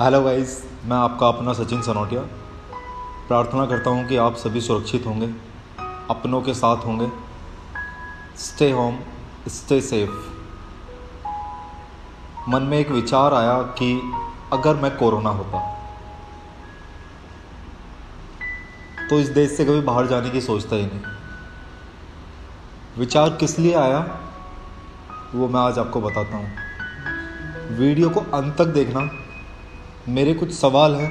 Hello guys, मैं आपका अपना सचिन सनोटिया। प्रार्थना करता हूँ कि आप सभी सुरक्षित होंगे, अपनों के साथ होंगे। Stay home, stay safe. मन में एक विचार आया कि अगर मैं कोरोना होता तो इस देश से कभी बाहर जाने की सोचता ही नहीं। विचार किस लिए आया वो मैं आज आपको बताता हूँ। वीडियो को अंत तक देखना। मेरे कुछ सवाल हैं,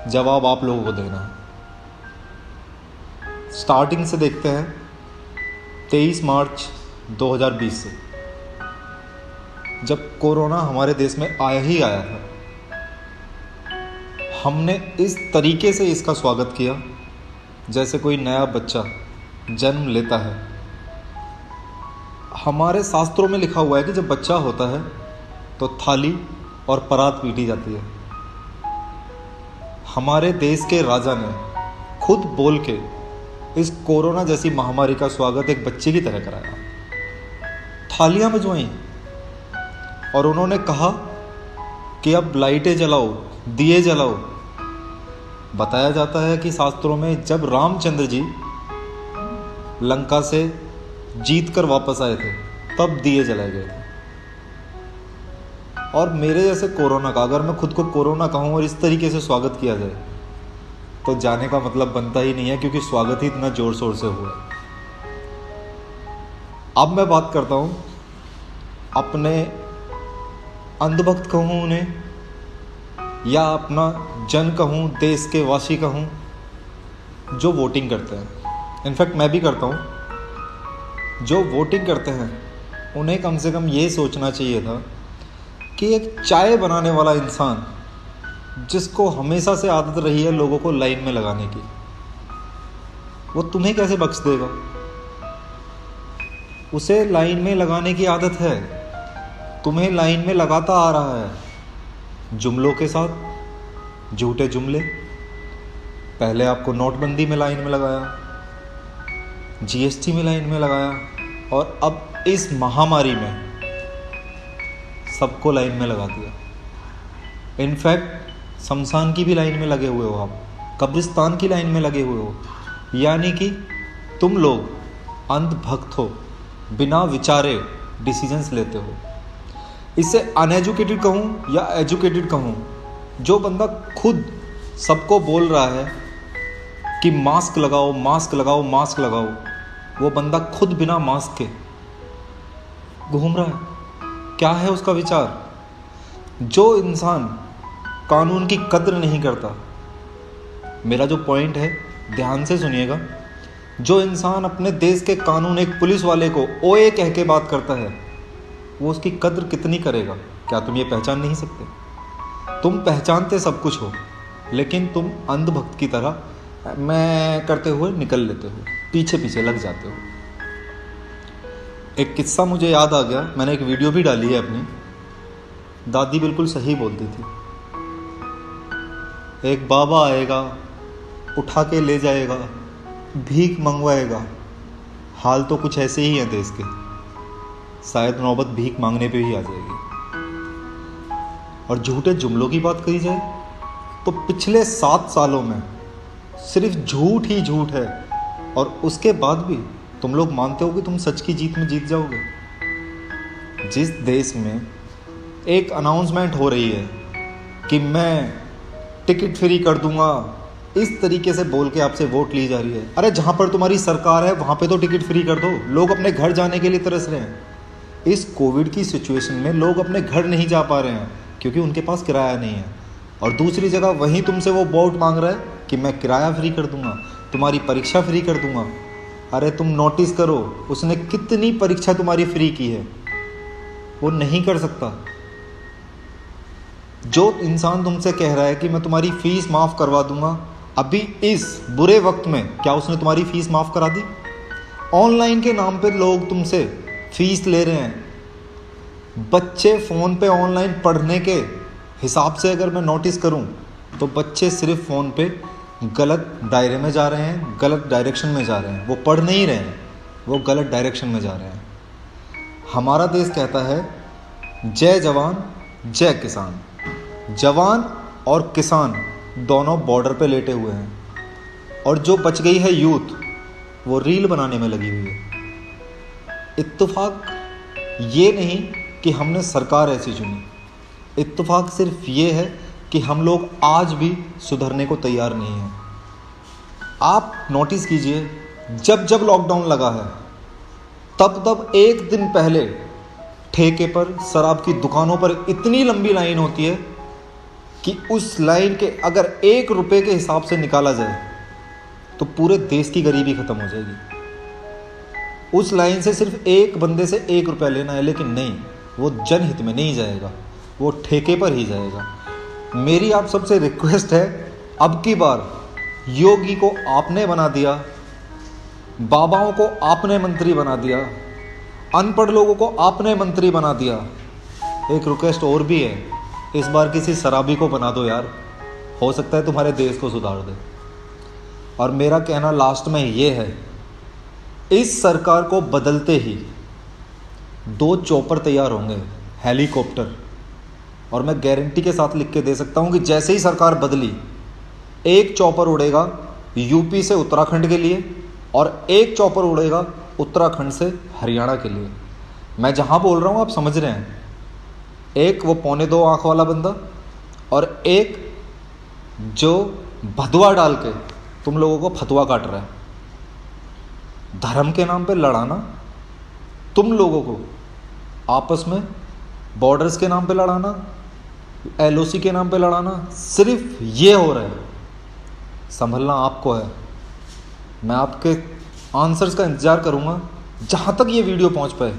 जवाब आप लोगों को देना है। स्टार्टिंग से देखते हैं। 23 मार्च 2020 से, जब कोरोना हमारे देश में आया ही आया था, हमने इस तरीके से इसका स्वागत किया जैसे कोई नया बच्चा जन्म लेता है। हमारे शास्त्रों में लिखा हुआ है कि जब बच्चा होता है तो थाली और परात पीटी जाती है। हमारे देश के राजा ने खुद बोल के इस कोरोना जैसी महामारी का स्वागत एक बच्चे की तरह कराया। थालियां बजवाई और उन्होंने कहा कि अब लाइटें जलाओ, दिए जलाओ। बताया जाता है कि शास्त्रों में जब रामचंद्र जी लंका से जीत कर वापस आए थे तब दिए जलाए गए थे। और मेरे जैसे कोरोना का, अगर मैं खुद को कोरोना कहूँ और इस तरीके से स्वागत किया जाए तो जाने का मतलब बनता ही नहीं है, क्योंकि स्वागत ही इतना जोर शोर से हुआ। अब मैं बात करता हूँ अपने अंधभक्त कहूँ उन्हें, या अपना जन कहूँ, देश के वासी कहूँ, जो वोटिंग करते हैं। इनफैक्ट मैं भी करता हूँ। जो वोटिंग करते हैं उन्हें कम से कम ये सोचना चाहिए था कि एक चाय बनाने वाला इंसान, जिसको हमेशा से आदत रही है लोगों को लाइन में लगाने की, वो तुम्हें कैसे बख्श देगा? उसे लाइन में लगाने की आदत है, तुम्हें लाइन में लगाता आ रहा है जुमलों के साथ, झूठे जुमले। पहले आपको नोटबंदी में लाइन में लगाया, जीएसटी में लाइन में लगाया, और अब इस महामारी में सबको लाइन में लगा दिया। इनफैक्ट शमशान की भी लाइन में लगे हुए हो आप, कब्रिस्तान की लाइन में लगे हुए हो। यानी कि तुम लोग अंधभक्त हो, बिना विचारे डिसीजंस लेते हो। इससे अनएजुकेटेड कहूँ या एजुकेटेड कहूँ, जो बंदा खुद सबको बोल रहा है कि मास्क लगाओ, मास्क लगाओ, मास्क लगाओ, वो बंदा खुद बिना मास्क के घूम रहा है। क्या है उसका विचार? जो इंसान कानून की कद्र नहीं करता, मेरा जो पॉइंट है ध्यान से सुनिएगा, जो इंसान अपने देश के कानून, एक पुलिस वाले को ओए कह के बात करता है, वो उसकी कद्र कितनी करेगा? क्या तुम ये पहचान नहीं सकते? तुम पहचानते सब कुछ हो, लेकिन तुम अंधभक्त की तरह मैं करते हुए निकल लेते हो, पीछे पीछे लग जाते हो। एक किस्सा मुझे याद आ गया, मैंने एक वीडियो भी डाली है अपनी। दादी बिल्कुल सही बोलती थी। एक बाबा आएगा, उठा के ले जाएगा, भीख मंगवाएगा। हाल तो कुछ ऐसे ही हैं देश के। शायद नौबत भीख मांगने पे ही आ जाएगी। और झूठे जुमलों की बात करी जाए तो पिछले 7 सालों में सिर्फ झूठ ही झूठ है, और उसके बाद भी तुम लोग मानते हो कि तुम सच की जीत में जीत जाओगे। जिस देश में एक अनाउंसमेंट हो रही है कि मैं टिकट फ्री कर दूंगा, इस तरीके से बोल के आपसे वोट ली जा रही है। अरे जहाँ पर तुम्हारी सरकार है वहाँ पे तो टिकट फ्री कर दो। लोग अपने घर जाने के लिए तरस रहे हैं। इस कोविड की सिचुएशन में लोग अपने घर नहीं जा पा रहे हैं क्योंकि उनके पास किराया नहीं है, और दूसरी जगह वहीं तुमसे वो वोट मांग रहा है कि मैं किराया फ्री कर दूंगा, तुम्हारी परीक्षा फ्री कर दूंगा। अरे तुम नोटिस करो, उसने कितनी परीक्षा तुम्हारी फ्री की है, वो नहीं कर सकता। जो इंसान तुमसे कह रहा है कि मैं तुम्हारी फीस माफ़ करवा दूंगा, अभी इस बुरे वक्त में क्या उसने तुम्हारी फीस माफ़ करा दी? ऑनलाइन के नाम पे लोग तुमसे फीस ले रहे हैं। बच्चे फ़ोन पे ऑनलाइन पढ़ने के हिसाब से अगर मैं नोटिस करूं तो बच्चे सिर्फ फ़ोन पे गलत दायरे में जा रहे हैं, गलत डायरेक्शन में जा रहे हैं। वो पढ़ नहीं रहे हैं, वो गलत डायरेक्शन में जा रहे हैं। हमारा देश कहता है जय जवान जय किसान। जवान और किसान दोनों बॉर्डर पे लेटे हुए हैं, और जो बच गई है यूथ वो रील बनाने में लगी हुई है। इत्तेफाक ये नहीं कि हमने सरकार ऐसी चुनी, इत्तेफाक सिर्फ ये है कि हम लोग आज भी सुधरने को तैयार नहीं हैं। आप नोटिस कीजिए, जब जब लॉकडाउन लगा है तब तब एक दिन पहले ठेके पर शराब की दुकानों पर इतनी लंबी लाइन होती है कि उस लाइन के अगर 1 रुपए के हिसाब से निकाला जाए तो पूरे देश की गरीबी खत्म हो जाएगी। उस लाइन से सिर्फ एक बंदे से 1 रुपया लेना है, लेकिन नहीं, वो जनहित में नहीं जाएगा, वो ठेके पर ही जाएगा। मेरी आप सबसे रिक्वेस्ट है, अब की बार योगी को आपने बना दिया, बाबाओं को आपने मंत्री बना दिया, अनपढ़ लोगों को आपने मंत्री बना दिया। एक रिक्वेस्ट और भी है, इस बार किसी शराबी को बना दो यार, हो सकता है तुम्हारे देश को सुधार दे। और मेरा कहना लास्ट में ये है, इस सरकार को बदलते ही 2 चॉपर तैयार होंगे, हेलीकॉप्टर, और मैं गारंटी के साथ लिख के दे सकता हूँ कि जैसे ही सरकार बदली, एक चॉपर उड़ेगा यूपी से उत्तराखंड के लिए और एक चॉपर उड़ेगा उत्तराखंड से हरियाणा के लिए। मैं जहाँ बोल रहा हूँ आप समझ रहे हैं, एक वो 2.25 आँख वाला बंदा और एक जो भदवा डाल के तुम लोगों को फतवा काट रहा है। धर्म के नाम पे लड़ाना, तुम लोगों को आपस में बॉर्डर्स के नाम पे लड़ाना, LOC के नाम पे लड़ाना, सिर्फ ये हो रहा है। संभलना आपको है। मैं आपके आंसर्स का इंतज़ार करूँगा। जहाँ तक ये वीडियो पहुँच पाए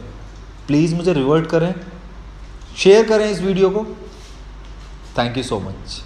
प्लीज़ मुझे रिवर्ट करें, शेयर करें इस वीडियो को। Thank you so much.